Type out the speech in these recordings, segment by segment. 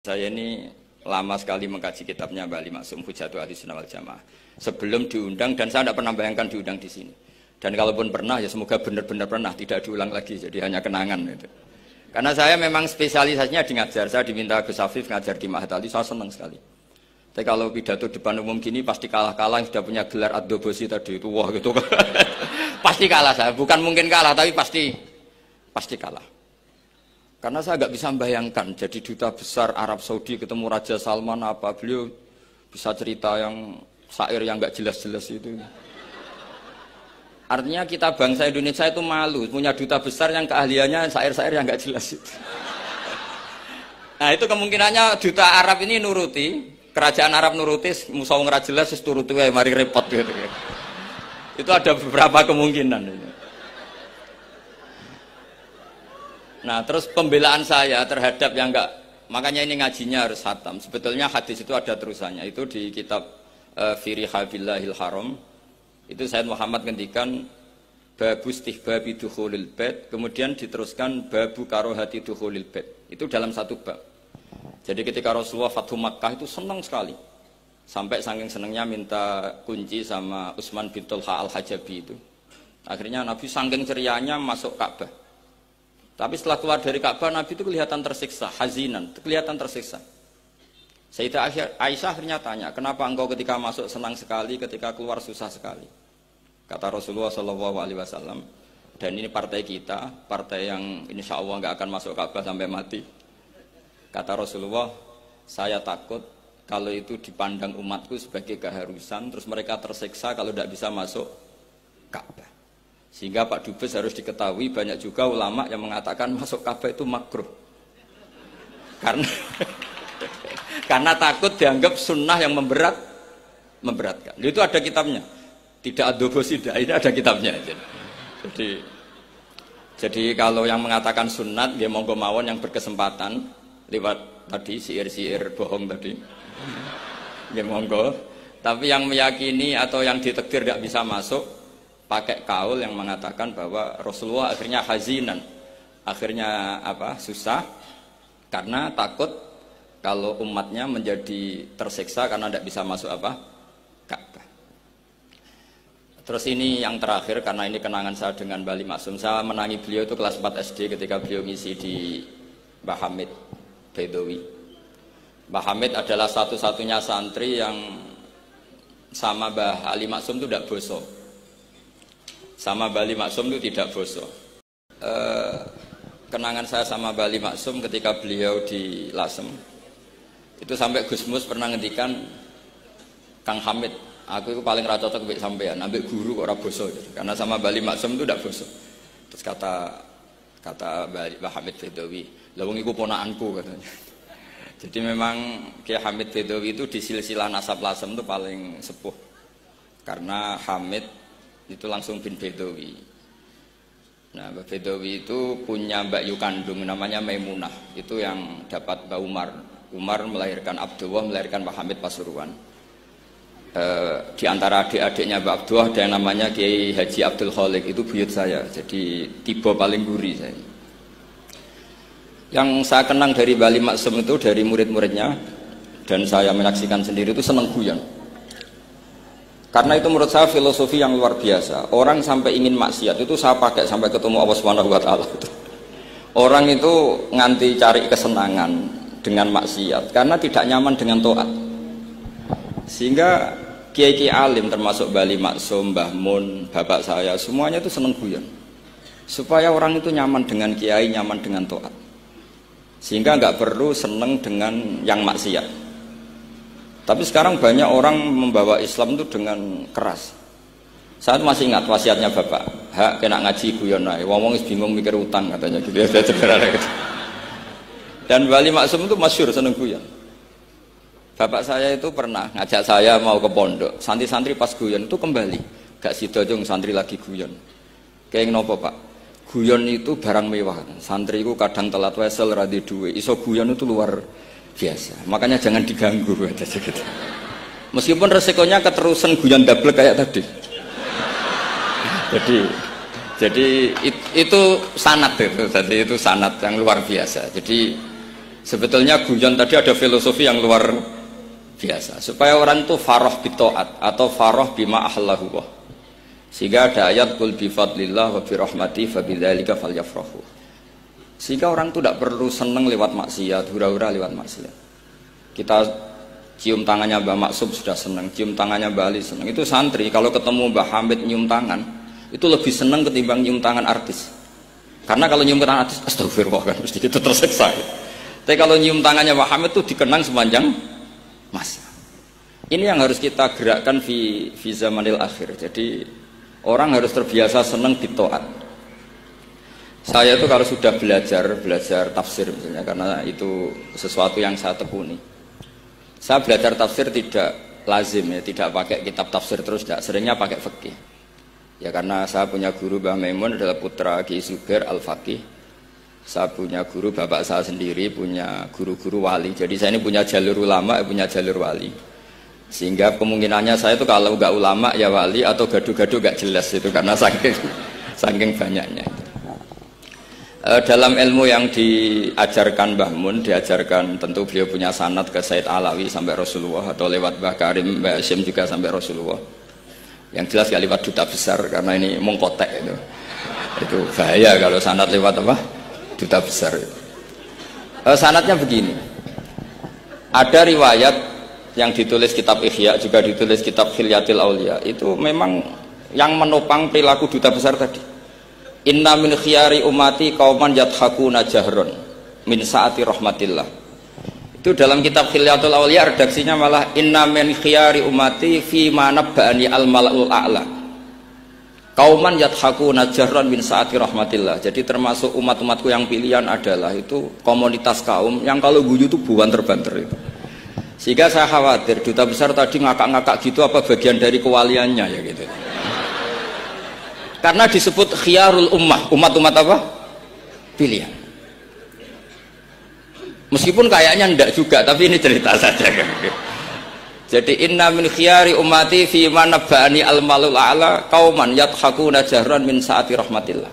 Saya ini lama sekali mengkaji kitabnya Mbak Ali Maksum, Hujatul Ahlussunnah wal Jamaah. Sebelum diundang, dan saya tidak pernah bayangkan diundang di sini. Dan kalaupun pernah, ya semoga benar-benar pernah, tidak diulang lagi, jadi hanya kenangan. Gitu. Karena saya memang spesialisasinya di ngajar, saya diminta Gus Afif ngajar di Mahat Ali, saya senang sekali. Tapi kalau pidato depan umum gini, pasti kalah-kalah, yang sudah punya gelar Ad-Dobosi tadi itu, wah gitu. Pasti kalah saya, bukan mungkin kalah, tapi pasti kalah. Karena saya nggak bisa membayangkan jadi duta besar Arab Saudi ketemu Raja Salman apa, beliau bisa cerita yang syair yang nggak jelas-jelas itu. Artinya kita bangsa Indonesia itu malu punya duta besar yang keahliannya syair-syair yang nggak jelas itu. Nah itu kemungkinannya duta Arab ini nuruti, kerajaan Arab nuruti, musuh nggak jelas turuti mari repot gitu. Itu ada beberapa kemungkinan. Nah terus pembelaan saya terhadap yang enggak, makanya ini ngajinya harus khatam. Sebetulnya hadis itu ada terusannya, itu di kitab Firiha Billahil Haram. Itu Sayyid Muhammad ngendikan babu istihbabi dukhulil bait, kemudian diteruskan babu karohati dukhulil bait. Itu dalam satu bab. Jadi ketika Rasulullah Fathu Makkah itu senang sekali. Sampai saking senangnya minta kunci sama Utsman bin Talha Al-Hajabi itu. Akhirnya Nabi saking cerianya masuk Ka'bah. Tapi setelah keluar dari Ka'bah, Nabi itu kelihatan tersiksa, hazinan, kelihatan tersiksa. Sayyidah Aisyah akhirnya tanya, kenapa engkau ketika masuk senang sekali, ketika keluar susah sekali? Kata Rasulullah SAW, dan ini partai kita, partai yang insya Allah nggak akan masuk Ka'bah sampai mati. Kata Rasulullah, saya takut kalau itu dipandang umatku sebagai keharusan, terus mereka tersiksa kalau tidak bisa masuk Ka'bah. Sehingga Pak Dubes harus diketahui banyak juga ulama yang mengatakan masuk Ka'bah itu makruh. Karena takut dianggap sunnah yang memberatkan. Itu ada kitabnya. Tidak Ad-Dobosi, ini ada kitabnya. Jadi kalau yang mengatakan sunnat, dia monggo mawon yang berkesempatan lewat tadi siir-siir bohong tadi. Dia monggo. Tapi yang meyakini atau yang ditakdir tidak bisa masuk, pakai kaul yang mengatakan bahwa Rasulullah akhirnya hazinan, akhirnya susah karena takut kalau umatnya menjadi tersiksa karena tidak bisa masuk Ka'bah. Terus ini yang terakhir, karena ini kenangan saya dengan Mbah Ali Maksum. Saya menangi beliau itu kelas 4 SD ketika beliau ngisi di Mbah Hamid Bedowi. Mbah Hamid adalah satu-satunya santri yang sama Mbah Ali Maksum itu tidak bosok. Sama Mbah Ali Maksum itu tidak bosok. Kenangan saya sama Mbah Ali Maksum ketika beliau di Lasem itu sampai Gus Mus pernah ngendikan, Kang Hamid, aku itu paling ra cocok mbek sampean, ambek guru kok ora bosok. Karena sama Mbah Ali Maksum itu tidak bosok. Terus kata Mbah Hamid Bedowi, lha wong iku ponakanku katanya. Jadi memang Kiai Hamid Bedowi itu di silsilah nasab Lasem itu paling sepuh. Karena Hamid itu langsung bin Bedowi. Nah, Mbak Bedowi itu punya Mbak Yu kandung namanya Maimunah. Itu yang dapat Mbak Umar. Umar melahirkan Abdullah, melahirkan Mbak Hamid Pasuruan. Di antara adik-adiknya Mbak Abdullah ada yang namanya Kiai Haji Abdul Khalik, itu buyut saya. Jadi tiba paling guri saya. Yang saya kenang dari Mbah Ali Maksum itu dari murid-muridnya, dan saya menyaksikan sendiri itu senang guyon. Karena itu menurut saya filosofi yang luar biasa. Orang sampai ingin maksiat itu saya pakai sampai ketemu Allah Subhanahu wa Ta'ala. Orang itu nganti cari kesenangan dengan maksiat karena tidak nyaman dengan taat. Sehingga kiai-kiai alim termasuk Mbah Ali Maksum, Mbah Mun, bapak saya, semuanya itu seneng guyon. Supaya orang itu nyaman dengan kiai, nyaman dengan taat. Sehingga nggak perlu seneng dengan yang maksiat. Tapi sekarang banyak orang membawa Islam itu dengan keras. Saya masih ingat wasiatnya bapak, hak kena ngaji guyon ae, wong bingung mikir utang katanya gitu ya. Dan Mbah Ali Maksum itu masyhur seneng guyon. Bapak saya itu pernah ngajak saya mau ke pondok, santri-santri pas guyon itu kembali, gak sida jong santri lagi guyon. Kayak nopo Pak? Guyon itu barang mewah. Santri itu kadang telat wesel ra di duwe, iso guyon itu luar biasa, makanya jangan diganggu gitu. Meskipun resikonya keterusan guyon double kayak tadi. Jadi itu sanad itu, jadi itu sanad yang luar biasa. Jadi Sebetulnya guyon tadi ada filosofi yang luar biasa supaya orang itu farah bitaat atau farah bima ahlahu. Sehingga ada ayat qul bi fadlillah wa bi rahmati fa bidzalika falyafrahu. Sehingga orang itu tidak perlu seneng lewat maksiat, hura-hura lewat maksiat. Kita cium tangannya Mbah Maksum sudah seneng, cium tangannya Mbah Ali seneng. Itu santri kalau ketemu Mbah Hamid nyium tangan, itu lebih seneng ketimbang nyium tangan artis. Karena kalau nyium tangan artis, astagfirullah kan mesti itu tersiksa. Tapi kalau nyium tangannya Mbah Hamid itu dikenang sepanjang masa. Ini yang harus kita gerakkan fi zamanil akhir. Jadi orang harus terbiasa seneng bitaat. Saya itu kalau sudah belajar tafsir misalnya, karena itu sesuatu yang saya tekuni. Saya belajar tafsir tidak lazim ya, tidak pakai kitab tafsir terus, tidak, seringnya pakai fikih. Ya karena saya punya guru Mbah Maimun adalah putra Ki Zubair Al-Faqih. Saya punya guru bapak saya sendiri, punya guru-guru wali. Jadi saya ini punya jalur ulama, punya jalur wali. Sehingga kemungkinannya saya itu kalau nggak ulama ya wali atau gaduh-gaduh nggak jelas itu karena saking banyaknya. Dalam ilmu yang diajarkan Mbah Mun, diajarkan tentu beliau punya sanad ke Said Alawi sampai Rasulullah atau lewat Mbah Karim, Mbah Hashim juga sampai Rasulullah. Yang jelas gak lewat duta besar karena ini mengkotek itu. Itu bahaya kalau sanad lewat apa? Duta besar. Sanadnya begini. Ada riwayat yang ditulis kitab Ihya, juga ditulis kitab Khilyatil Aulia. Itu memang yang menopang perilaku duta besar tadi. Inna min khiyari umati qauman yadhakuna jahron min saati rahmatillah. Itu dalam kitab Khilyatul Auliya redaksinya malah inna min khiyari umati fi ma nabba'ani al-mala'ul a'la. Qauman yadhakuna jahron min saati rahmatillah. Jadi termasuk umat-umatku yang pilihan adalah itu komunitas kaum yang kalau guyu itu buanter-banter itu. Sehingga saya khawatir duta besar tadi ngakak-ngakak gitu apa bagian dari kewaliannya ya gitu. Karena disebut khiyarul ummah, umat-umat apa? Pilihan. Meskipun kayaknya enggak juga, tapi ini cerita saja kan. Jadi inna min khiyari ummati fi man nabba'ani al-malul a'la qauman yadhakuna jahran min saati rahmatillah.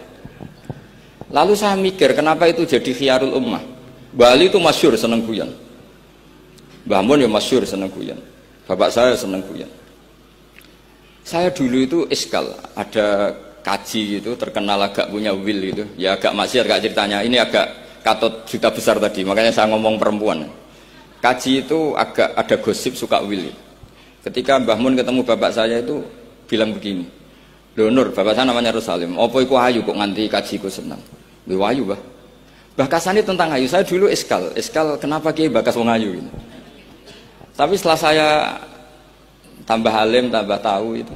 Lalu saya mikir kenapa itu jadi khiyarul ummah? Bali itu masyhur seneng guyon. Mbah Mun ya masyhur seneng guyon. Bapak saya seneng guyon. Saya dulu itu iskal, ada kaji gitu terkenal agak punya will gitu ya, agak maksiat agak ceritanya ini agak katut juta besar tadi, makanya saya ngomong perempuan. Kaji itu agak ada gosip suka will. Ketika Mbah Mun ketemu bapak saya itu bilang begini, lho Nur, bapak saya namanya Rosalim, apa iku ayu kok nganti kajiku senang. Lho ayu bah, bahkasane tentang ayu. Saya dulu iskal kenapa Kiai bakas wong ayu gitu. Tapi setelah saya tambah alim tambah tahu itu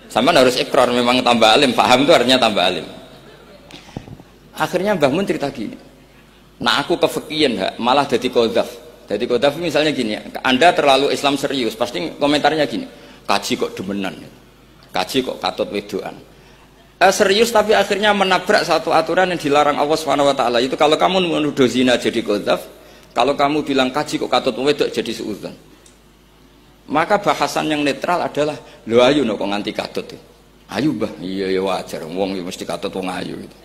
sama harus ikrar, memang tambah alim, paham itu artinya tambah alim. Akhirnya Mbah Mun cerita gini, nah aku kefikian malah jadi qadzaf. Jadi qadzaf misalnya gini, Anda terlalu Islam serius, pasti komentarnya gini, kaji kok demenan, kaji kok katut wedoan. Serius tapi akhirnya menabrak satu aturan yang dilarang Allah SWT. Itu kalau kamu menuduh zina jadi qadzaf, kalau kamu bilang kaji kok katut wedok jadi suudzon. Maka bahasan yang netral adalah lo ayu no kok nganti katut ya. Ayu bah, iya ya wajar, wong mesti katut wong ayu gitu.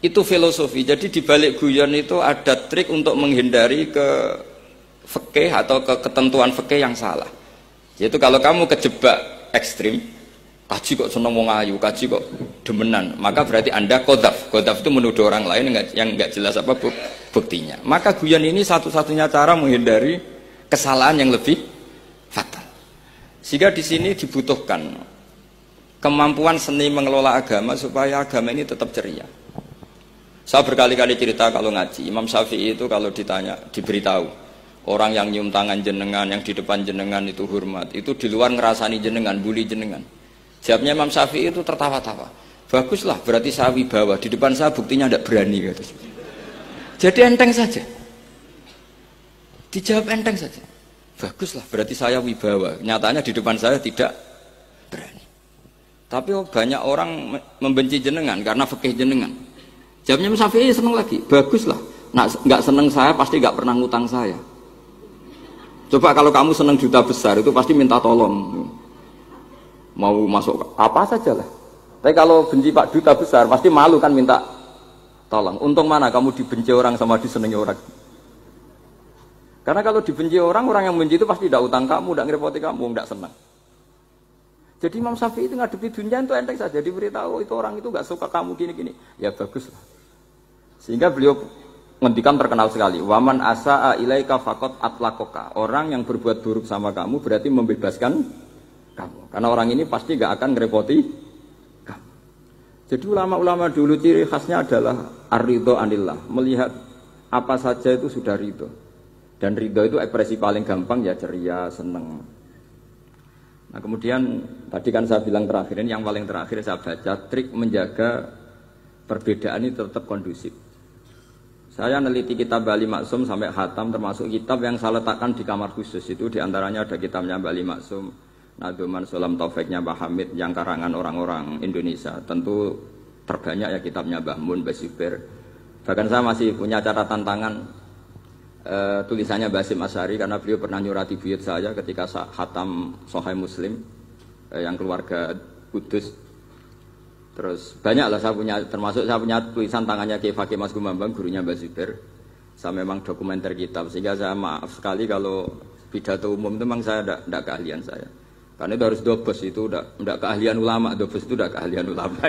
Itu filosofi. Jadi di balik guyon itu ada trik untuk menghindari ke fikih atau ke ketentuan fikih yang salah. Yaitu kalau kamu kejebak ekstrim, kaji kok seneng wong ayu, kaji kok demenan, maka berarti Anda qadzaf. Qadzaf itu menuduh orang lain yang enggak jelas apa buktinya. Maka guyon ini satu-satunya cara menghindari kesalahan yang lebih fatal. Sehingga di sini dibutuhkan kemampuan seni mengelola agama supaya agama ini tetap ceria. Saya berkali-kali cerita kalau ngaji, Imam Syafi'i itu kalau ditanya, diberitahu orang yang nyium tangan jenengan, yang di depan jenengan itu hormat, itu di luar ngerasani jenengan, bully jenengan. Jawabnya Imam Syafi'i itu tertawa-tawa. Baguslah, berarti saya wibawa, di depan saya buktinya tidak berani. Gitu. Jadi enteng saja. Dijawab enteng saja. Baguslah, berarti saya wibawa. Nyatanya di depan saya tidak berani. Tapi banyak orang membenci jenengan karena fikih jenengan. Jawabnya Syafi'i seneng lagi. Baguslah, nggak seneng saya pasti nggak pernah ngutang saya. Coba kalau kamu seneng juta besar itu pasti minta tolong. Mau masuk apa saja lah. Tapi kalau benci Pak duta besar pasti malu kan minta tolong. Untung mana kamu dibenci orang sama disenangi orang. Karena kalau dibenci orang yang membenci itu pasti tidak utang kamu, tidak ngerepoti kamu, tidak senang. Jadi Imam Syafi'i itu ngadepi dunia itu enteng saja, diberitahu itu orang itu nggak suka kamu gini-gini, ya bagus lah. Sehingga beliau ngendikan terkenal sekali, waman asa'a ilaika faqad atlaqaka. Orang yang berbuat buruk sama kamu berarti membebaskan kamu. Karena orang ini pasti nggak akan ngerepoti kamu. Jadi ulama-ulama dulu ciri khasnya adalah ar-ridho anillah, melihat apa saja itu sudah ridho. Dan ridho itu ekspresi paling gampang ya ceria, seneng. Nah kemudian tadi kan saya bilang terakhir ini yang paling terakhir saya baca trik menjaga perbedaan ini tetap kondusif. Saya neliti kitab Bali Maksum sampai khatam termasuk kitab yang saya letakkan di kamar khusus itu diantaranya ada kitabnya Bali Maksum, Naduman Sulam Taufiknya Mbah Hamid yang karangan orang-orang Indonesia. Tentu terbanyak ya kitabnya Mbah Mun, Mbah Zubair. Bahkan saya masih punya catatan tangan tulisannya Basim Asyari karena beliau pernah nyurati buyut saya ketika khatam Sahih Muslim yang keluarga Kudus. Terus banyak lah saya punya, termasuk saya punya tulisan tangannya Kiai Fakih Mas Gumambang, gurunya Mbak Zubair. Saya memang dokumenter kitab, sehingga saya maaf sekali kalau pidato umum itu memang saya tidak keahlian saya. Karena itu harus dobes, itu tidak keahlian ulama, dobes itu tidak keahlian ulama.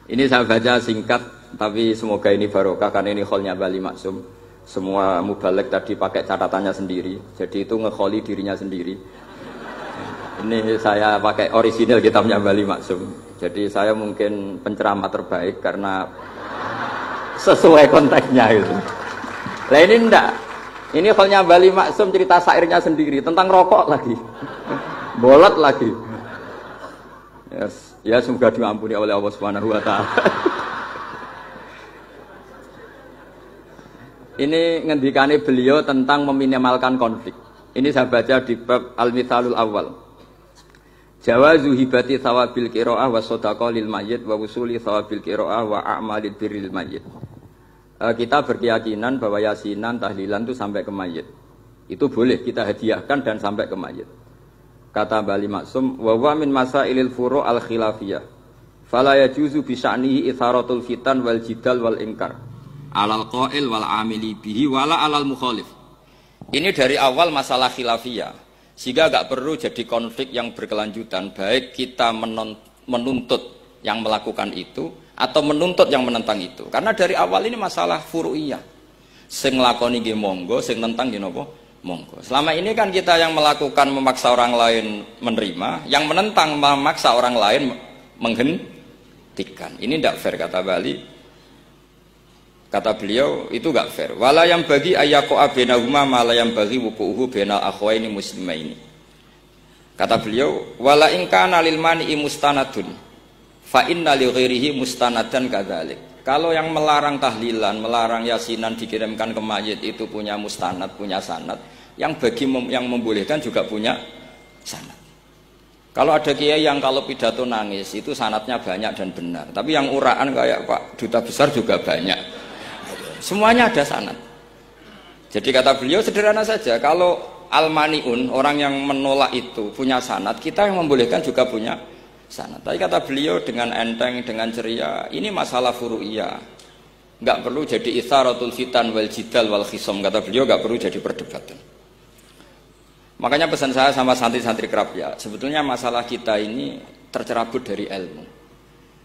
Ini saya baca singkat, tapi semoga ini barokah karena ini kholnya Bali Maksum. Semua mubalek tadi pakai catatannya sendiri, jadi itu ngekholi dirinya sendiri. Ini saya pakai orisinal kitabnya Bali Maksum. Jadi saya mungkin penceramah terbaik karena sesuai konteksnya itu. Nah ini enggak. Ini kholnya Bali Maksum cerita syairnya sendiri tentang rokok lagi. Bolot lagi. Yes. Ya semoga diampuni oleh Allah Subhanahu wa taala. Ini ngendikane beliau tentang meminimalkan konflik. Ini saya baca di bab Al-Mithalul Awal. Jawazu hibati thawabil qiraah wa shadaqah lil mayyit wa wusuli thawabil qiraah wa a'malid birril mayyit. Kita berkeyakinan bahwa yasinan, tahlilan itu sampai ke mayit. Itu boleh kita hadiahkan dan sampai ke mayit. Kata Bali Maksum, wa huwa min masailil furu' al-khilafiyah. Fala yajuzu bi sya'nihi itharatul fitan wal jidal wal inkar. Alal qail wal amili bihi wala alal mukhalif. Ini dari awal masalah khilafiyah. Sehingga enggak perlu jadi konflik yang berkelanjutan, baik kita menuntut yang melakukan itu atau menuntut yang menentang itu. Karena dari awal ini masalah furu'iyah. Sing nglakoni nggih monggo, sing nentang nggih napa? Monggo. Selama ini kan kita yang melakukan memaksa orang lain menerima, yang menentang memaksa orang lain menghentikan. Ini tidak fair kata Bali. Kata beliau itu enggak fair. Wala yang bagi ayyaqa bainahuma ma la yang bagi wuquhu bainal akhwaini muslimaini. Kata beliau, wala in kana lil mani'i mustanadun fa inna li ghairihi mustanadan kadzalik. Kalau yang melarang tahlilan, melarang yasinan dikirimkan ke mayit itu punya mustanad, punya sanad. Yang bagi yang membolehkan juga punya sanad. Kalau ada kiai yang kalau pidato nangis itu sanadnya banyak dan benar. Tapi yang uraan kayak Pak Duta Besar juga banyak. Semuanya ada sanad. Jadi kata beliau sederhana saja. Kalau al-mani'un, orang yang menolak itu punya sanad, kita yang membolehkan juga punya sanad. Tapi kata beliau dengan enteng, dengan ceria, ini masalah furu'iyah. Enggak perlu jadi itsaratul fitan wal jidal wal khisam. Kata beliau enggak perlu jadi perdebatan. Makanya pesan saya sama santri-santri kerap ya, sebetulnya masalah kita ini tercerabut dari ilmu.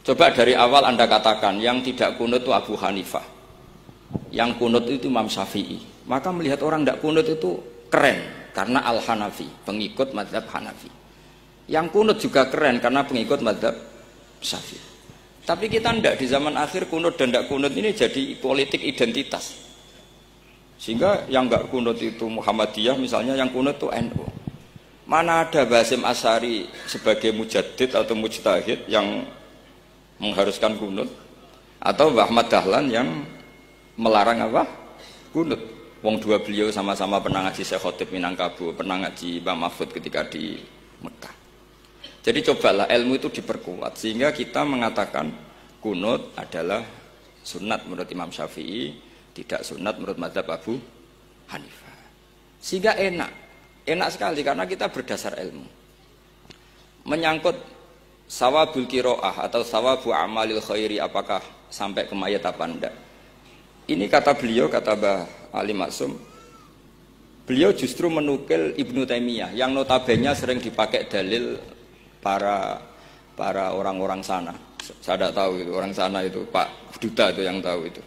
Coba dari awal Anda katakan yang tidak kunut itu Abu Hanifah, yang kunut itu Imam Syafi'i. Maka melihat orang tidak kunut itu keren karena Al-Hanafi, pengikut mazhab Hanafi. Yang kunut juga keren karena pengikut mazhab Syafi'i. Tapi kita tidak, di zaman akhir kunut dan tidak kunut ini jadi politik identitas. Sehingga yang enggak kunut itu Muhammadiyah misalnya, yang kunut itu NU. Mana ada Basim Asyari sebagai mujaddid atau mujtahid yang mengharuskan kunut, atau Mbah Ahmad Dahlan yang melarang apa? Kunut. Wong dua beliau sama-sama pernah ngaji Syekh Khotib Minangkabau, pernah ngaji Mbah Mahfud ketika di Mekah. Jadi cobalah ilmu itu diperkuat sehingga kita mengatakan kunut adalah sunat menurut Imam Syafi'i, tidak sunat menurut mazhab Abu Hanifah. Sehingga enak sekali karena kita berdasar ilmu. Menyangkut sawabul qiraah atau sawabu amalil khairi, apakah sampai ke mayat apa enggak? Ini kata beliau, kata Mbah Ali Maksum, Beliau justru menukil Ibnu Taimiyah yang notabene sering dipakai dalil para orang-orang sana. Saya tidak tahu itu orang sana itu Pak Duta itu yang tahu itu.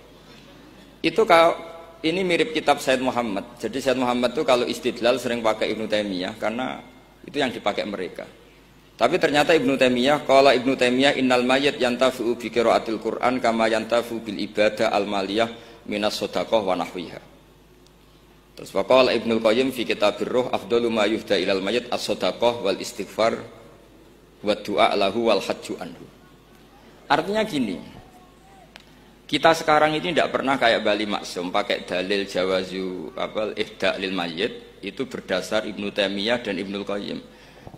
Itu kalau ini mirip kitab Said Muhammad. Jadi Said Muhammad itu kalau istidlal sering pakai Ibnu Taimiyah karena itu yang dipakai mereka. Tapi ternyata Ibnu Taimiyah, qala Ibnu Taimiyah innal mayyit yantafi'u bi qiraatil Qur'an kama yantafi'u bil ibadah al maliyah minas shadaqah wa nahwiha. Terus waqala Ibnu Qayyim fi Kitabir Ruh afdalu ma yuhda ilal mayyit as-shadaqah wal istighfar wa du'a lahu wal hajju anhu. Artinya gini, kita sekarang ini tidak pernah kayak Bali Maksum pakai dalil jawazu ihda lil mayyit itu berdasar Ibnu Taimiyah dan Ibnu Qayyim.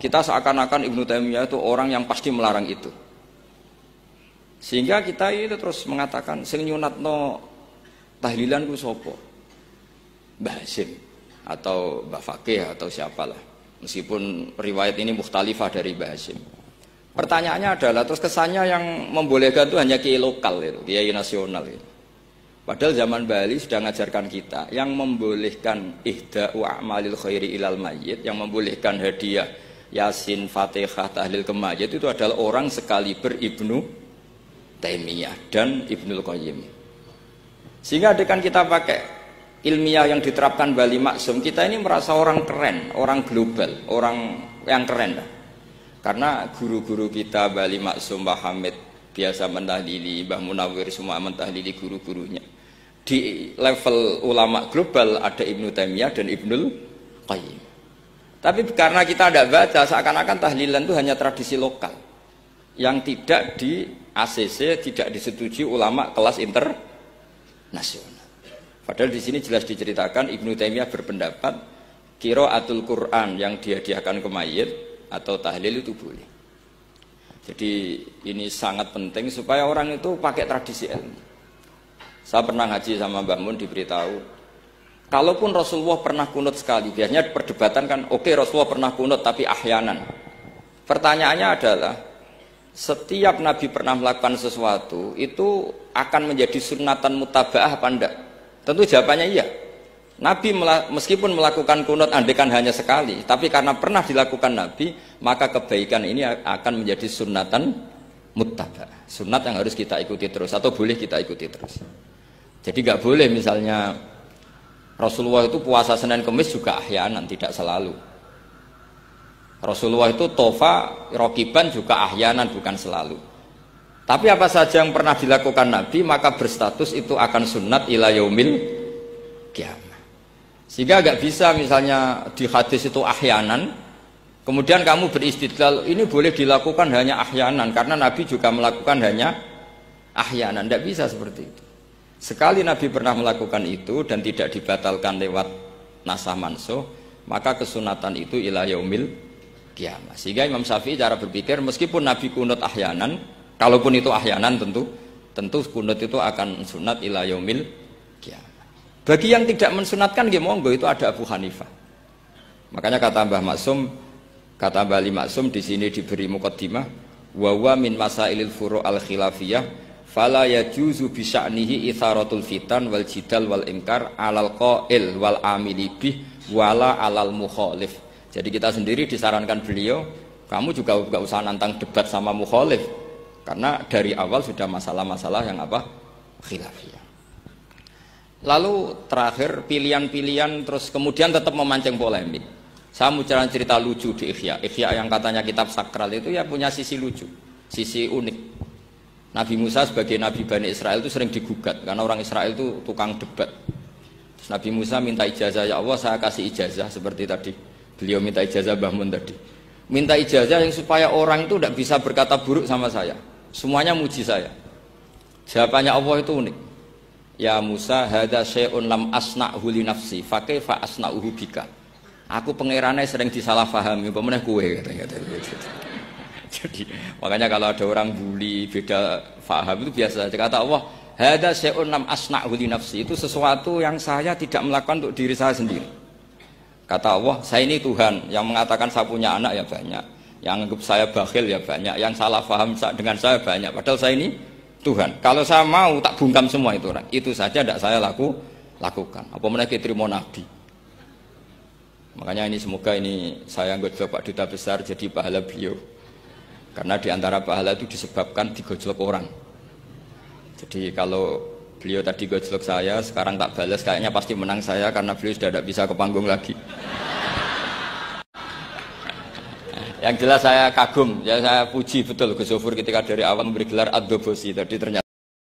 Kita seakan-akan Ibnu Taimiyah itu orang yang pasti melarang itu. Sehingga kita itu terus mengatakan sing nyunatno tahlilan ku sapa? Mbah Hasim atau Mbah Fakih atau siapalah. Meskipun riwayat ini mukhtalifah dari Mbah Hasim. Pertanyaannya adalah terus kesannya yang membolehkan itu hanya kiai lokal itu, kiai nasional itu. Padahal zaman Bali sudah mengajarkan kita yang membolehkan ihda'u a'malil khairi ilal mayyit, yang membolehkan hadiah Yasin, Fatihah, tahlil ke mayit itu adalah orang sekaliber Ibnu Taimiyah dan Ibnu Qayyim. Sehingga adekan kita pakai ilmiah yang diterapkan Bali Maksum, kita ini merasa orang keren, orang global, orang yang keren dah. Karena guru-guru kita Bali Maksum, Mbah Hamid biasa mentahlili, Mbah Munawir semua mentahlili guru-gurunya. Di level ulama global ada Ibnu Taimiyah dan Ibnu Qayyim. Tapi karena kita tidak baca, seakan-akan tahlilan itu hanya tradisi lokal yang tidak di ACC, tidak disetujui ulama kelas internasional. Padahal di sini jelas diceritakan Ibnu Taimiyah berpendapat qiraatul Quran yang dihadiahkan ke mayit atau tahlil itu boleh. Jadi ini sangat penting supaya orang itu pakai tradisi ilmu. Saya pernah ngaji sama Mbah Mun diberitahu, kalaupun Rasulullah pernah kunut sekali, biasanya perdebatan kan, oke, Rasulullah pernah kunut tapi ahyanan. Pertanyaannya adalah setiap Nabi pernah melakukan sesuatu itu akan menjadi sunnatan mutaba'ah apa enggak? Tentu jawabannya iya. Nabi meskipun melakukan kunut andekan hanya sekali, tapi karena pernah dilakukan Nabi, maka kebaikan ini akan menjadi sunnatan muttaba', sunat yang harus kita ikuti terus atau boleh kita ikuti terus. Jadi nggak boleh misalnya Rasulullah itu puasa Senin Kemis juga ahyanan, tidak selalu. Rasulullah itu tofa rokiban juga ahyanan, bukan selalu. Tapi apa saja yang pernah dilakukan Nabi maka berstatus itu akan sunat ila yaumil qiyamah. Sehingga agak bisa misalnya di hadis itu ahyanan, kemudian kamu beristidlal ini boleh dilakukan hanya ahyanan karena Nabi juga melakukan hanya ahyanan. Tidak bisa seperti itu. Sekali Nabi pernah melakukan itu dan tidak dibatalkan lewat nasah mansuh, maka kesunatan itu ila yaumil qiyamah. Sehingga Imam Syafi'i cara berpikir meskipun Nabi kunut ahyanan, kalaupun itu ahyanan tentu kunut itu akan sunat ila yaumil qiyamah. Bagi yang tidak mensunatkan nggih monggo, itu ada Abu Hanifah. Makanya kata Mbah Maksum, kata Bali Maksum di sini diberi muqaddimah, wa wa min masailil furu' al khilafiyah fala yajuzu bi sya'nihi itharatul fitan wal jidal wal inkar alal qail wal amili bih wala alal mukhalif. Jadi kita sendiri disarankan beliau, kamu juga enggak usah nantang debat sama mukhalif. Karena dari awal sudah masalah-masalah yang apa? Khilafiyah. Lalu terakhir pilihan-pilihan terus kemudian tetap memancing polemik. Saya mau cerita lucu di Ihya. Ihya yang katanya kitab sakral itu ya punya sisi lucu, sisi unik. Nabi Musa sebagai Nabi Bani Israel itu sering digugat karena orang Israel itu tukang debat. Terus Nabi Musa minta ijazah, ya Allah saya kasih ijazah seperti tadi. Beliau minta ijazah Mbah Mun tadi. Minta ijazah yang supaya orang itu tidak bisa berkata buruk sama saya. Semuanya muji saya. Jawabannya Allah itu unik. Ya Musa, hadza syai'un lam asna'hu li nafsi, fa kaifa asna'uhu bika. Aku pangerane sering disalahpahami, apa meneh kowe katanya. Jadi, makanya kalau ada orang bully beda paham itu biasa. Kata Allah, hadza syai'un lam asna'hu li nafsi, itu sesuatu yang saya tidak melakukan untuk diri saya sendiri. Kata Allah, saya ini Tuhan, yang mengatakan saya punya anak ya banyak, yang anggap saya bakhil ya banyak, yang salah paham dengan saya banyak, padahal saya ini Tuhan. Kalau saya mau tak bungkam semua itu orang, itu saja tidak saya lakukan. Apa mereka terima Nabi? Makanya ini semoga ini saya gojlok Pak Duta Besar jadi pahala beliau. Karena diantara pahala itu disebabkan digojlok orang. Jadi kalau beliau tadi gojlok saya, sekarang tak balas, kayaknya pasti menang saya karena beliau sudah tidak bisa ke panggung lagi. Yang jelas saya kagum, ya saya puji betul Gus Zofur ketika dari awal memberi gelar Ad-Dobosi tadi ternyata